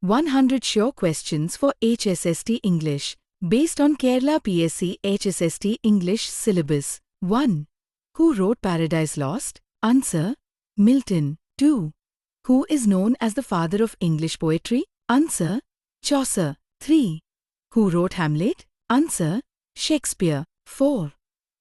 100 Sure Questions for HSST English, based on Kerala PSC HSST English syllabus. 1. Who wrote Paradise Lost? Answer: Milton. 2. Who is known as the father of English poetry? Answer: Chaucer. 3. Who wrote Hamlet? Answer: Shakespeare. 4.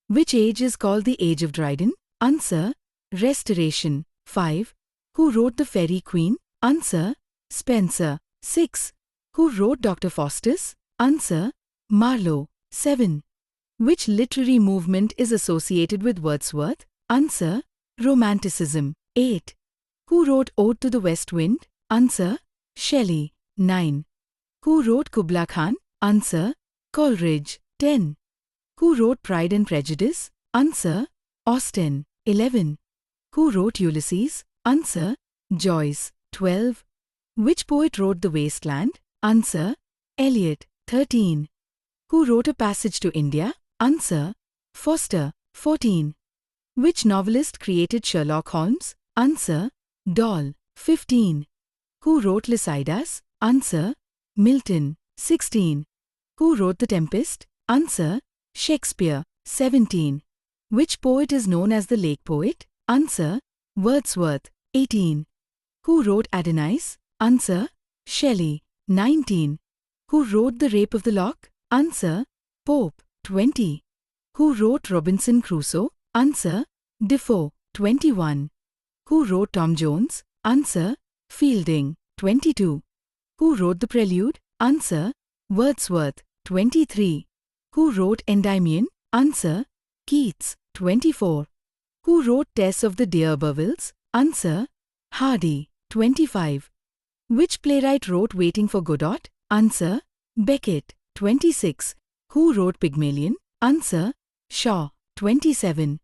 Which age is called the Age of Dryden? Answer: Restoration. 5. Who wrote The Faerie Queene? Answer: Spenser. 6. Who wrote Dr. Faustus? Answer: Marlowe. 7. Which literary movement is associated with Wordsworth? Answer: Romanticism. 8. Who wrote Ode to the West Wind? Answer: Shelley. 9. Who wrote Kubla Khan? Answer: Coleridge. 10. Who wrote Pride and Prejudice? Answer: Austen. 11. Who wrote Ulysses? Answer: Joyce. 12. Which poet wrote The Waste Land? Answer: Eliot. 13. Who wrote A Passage to India? Answer: Foster. 14. Which novelist created Sherlock Holmes? Answer: Doll. 15. Who wrote Lycidas? Answer: Milton. 16. Who wrote The Tempest? Answer: Shakespeare. 17. Which poet is known as the Lake Poet? Answer: Wordsworth. 18. Who wrote Adonais? Answer: Shelley. 19. Who wrote The Rape of the Lock? Answer: Pope. 20. Who wrote Robinson Crusoe? Answer: Defoe. 21. Who wrote Tom Jones? Answer: Fielding. 22. Who wrote The Prelude? Answer: Wordsworth. 23. Who wrote Endymion? Answer: Keats. 24. Who wrote Tess of the D'Urbervilles? Answer: Hardy. 25. Which playwright wrote Waiting for Godot? Answer: Beckett. 26. Who wrote Pygmalion? Answer: Shaw. 27.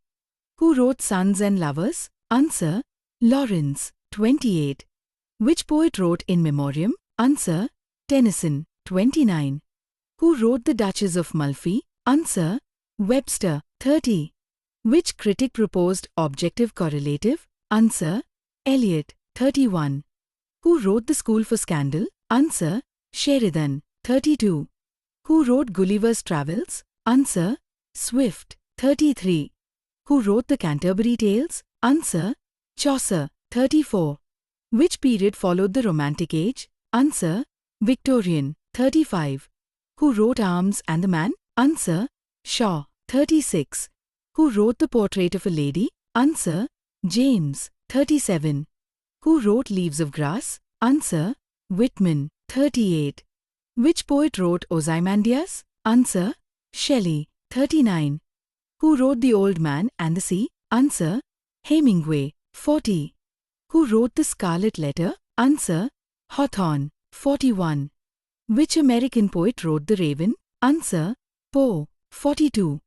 Who wrote Sons and Lovers? Answer: Lawrence. 28. Which poet wrote In Memoriam? Answer: Tennyson. 29. Who wrote The Duchess of Malfi? Answer: Webster. 30. Which critic proposed objective correlative? Answer: Eliot. 31. Who wrote The School for Scandal? Answer: Sheridan. 32. Who wrote Gulliver's Travels? Answer: Swift. 33. Who wrote The Canterbury Tales? Answer: Chaucer. 34. Which period followed the Romantic Age? Answer: Victorian. 35. Who wrote Arms and the Man? Answer: Shaw. 36. Who wrote The Portrait of a Lady? Answer: James. 37. Who wrote Leaves of Grass? Answer: Whitman. 38. Which poet wrote Ozymandias? Answer: Shelley. 39. Who wrote The Old Man and the Sea? Answer: Hemingway. 40. Who wrote The Scarlet Letter? Answer: Hawthorne. 41. Which American poet wrote The Raven? Answer: Poe. 42.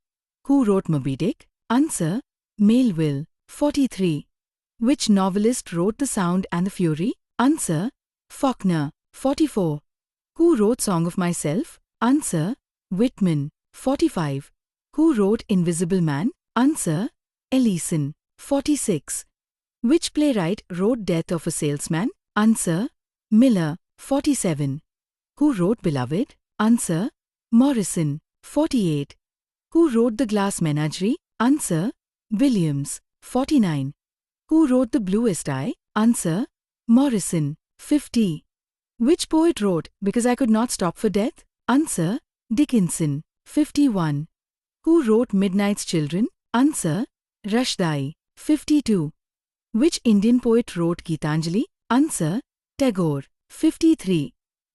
Who wrote Moby Dick? Answer: Melville. 43. Which novelist wrote The Sound and the Fury? Answer: Faulkner. 44. Who wrote Song of Myself? Answer: Whitman. 45. Who wrote Invisible Man? Answer: Ellison. 46. Which playwright wrote Death of a Salesman? Answer: Miller. 47. Who wrote Beloved? Answer: Morrison. 48. Who wrote The Glass Menagerie? Answer: Williams. 49. Who wrote The Bluest Eye? Answer: Morrison. 50. Which poet wrote Because I Could Not Stop for Death? Answer: Dickinson. 51. Who wrote Midnight's Children? Answer: Rushdie. 52. Which Indian poet wrote Gitanjali? Answer: Tagore. 53.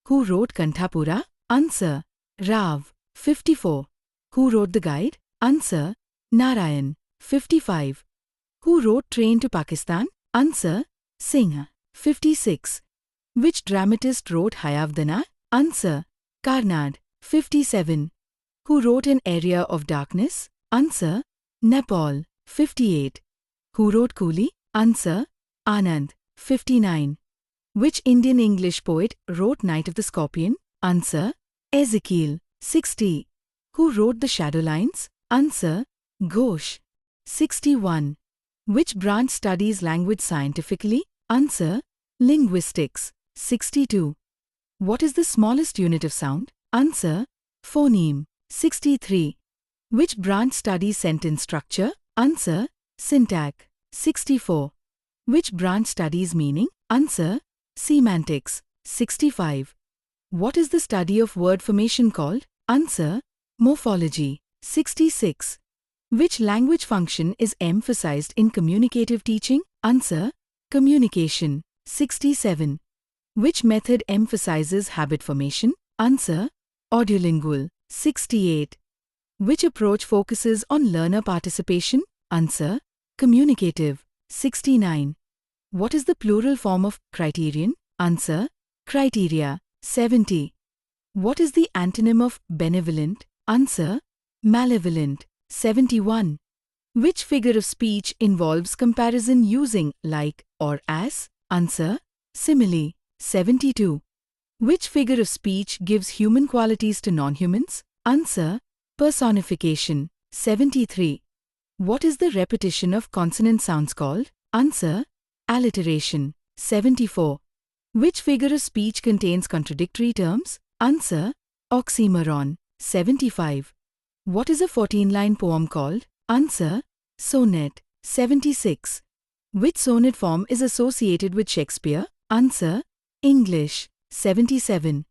Who wrote Kanthapura? Answer: Rao. 54. Who wrote The Guide? Answer: Narayan. 55. Who wrote Train to Pakistan? Answer: Singh. 56. Which dramatist wrote Hayavdana? Answer: Carnad. 57. Who wrote An Area of Darkness? Answer: Napol. 58. Who wrote Coolie? Answer: Anand. 59. Which Indian English poet wrote Night of the Scorpion? Answer: Ezekiel. 60. Who wrote The Shadow Lines? Answer: Ghosh. 61. Which branch studies language scientifically? Answer: Linguistics. 62. What is the smallest unit of sound? Answer: phoneme. 63. Which branch studies sentence structure? Answer: syntax. 64. Which branch studies meaning? Answer: semantics. 65. What is the study of word formation called? Answer: morphology. 66. Which language function is emphasized in communicative teaching? Answer: communication. 67. Which method emphasizes habit formation? Answer: audiolingual. 68. Which approach focuses on learner participation? Answer: communicative. 69. What is the plural form of criterion? Answer: criteria. 70. What is the antonym of benevolent? Answer: malevolent. 71. Which figure of speech involves comparison using like or as? Answer: simile. 72. Which figure of speech gives human qualities to non-humans? Answer: personification. 73. What is the repetition of consonant sounds called? Answer: alliteration. 74. Which figure of speech contains contradictory terms? Answer: oxymoron. 75. What is a 14-line poem called? Answer: sonnet. 76. Which sonnet form is associated with Shakespeare? Answer: English. 77.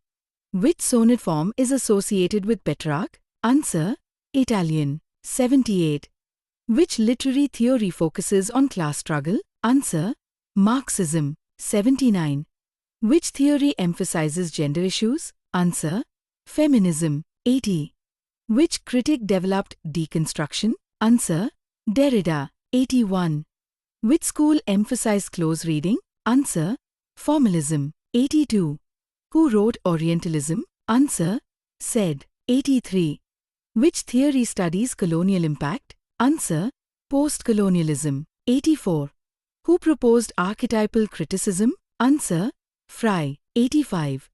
Which sonnet form is associated with Petrarch? Answer: Italian. 78. Which literary theory focuses on class struggle? Answer: Marxism. 79. Which theory emphasizes gender issues? Answer: feminism. 80. Which critic developed deconstruction? Answer: Derrida. 81. Which school emphasized close reading? Answer: formalism. 82. Who wrote Orientalism? Answer: Said. 83. Which theory studies colonial impact? Answer: post-colonialism. 84. Who proposed archetypal criticism? Answer: Fry. 85.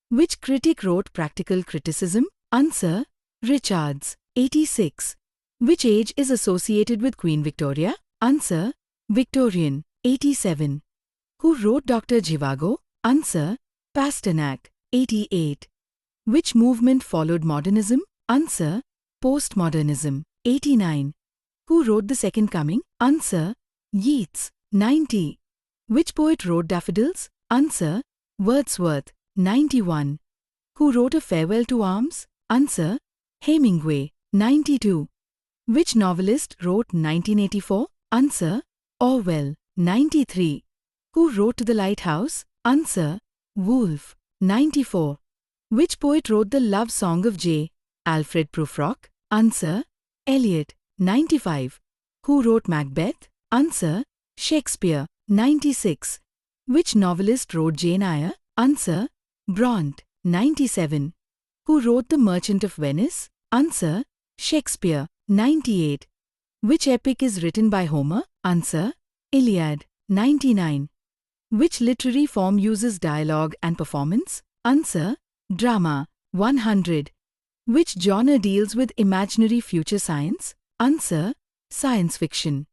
Which critic wrote practical criticism? Answer: Richards. 86. Which age is associated with Queen Victoria? Answer: Victorian. 87. Who wrote Dr. Zhivago? Answer: Pasternak. 88. Which movement followed modernism? Answer: postmodernism. 89. Who wrote The Second Coming? Answer: Yeats. 90. Which poet wrote Daffodils? Answer: Wordsworth. 91. Who wrote A Farewell to Arms? Answer: Hemingway. 92. Which novelist wrote 1984? Answer: Orwell. 93. Who wrote To the Lighthouse? Answer: Woolf. 94. Which poet wrote the love song of J. Alfred Prufrock? Answer: Eliot. 95. Who wrote Macbeth? Answer: Shakespeare. 96. Which novelist wrote Jane Eyre? Answer: Bront. 97. Who wrote The Merchant of Venice? Answer: Shakespeare. 98. Which epic is written by Homer? Answer: Iliad. 99. Which literary form uses dialogue and performance? Answer: drama. 100. Which genre deals with imaginary future science? Answer: science fiction.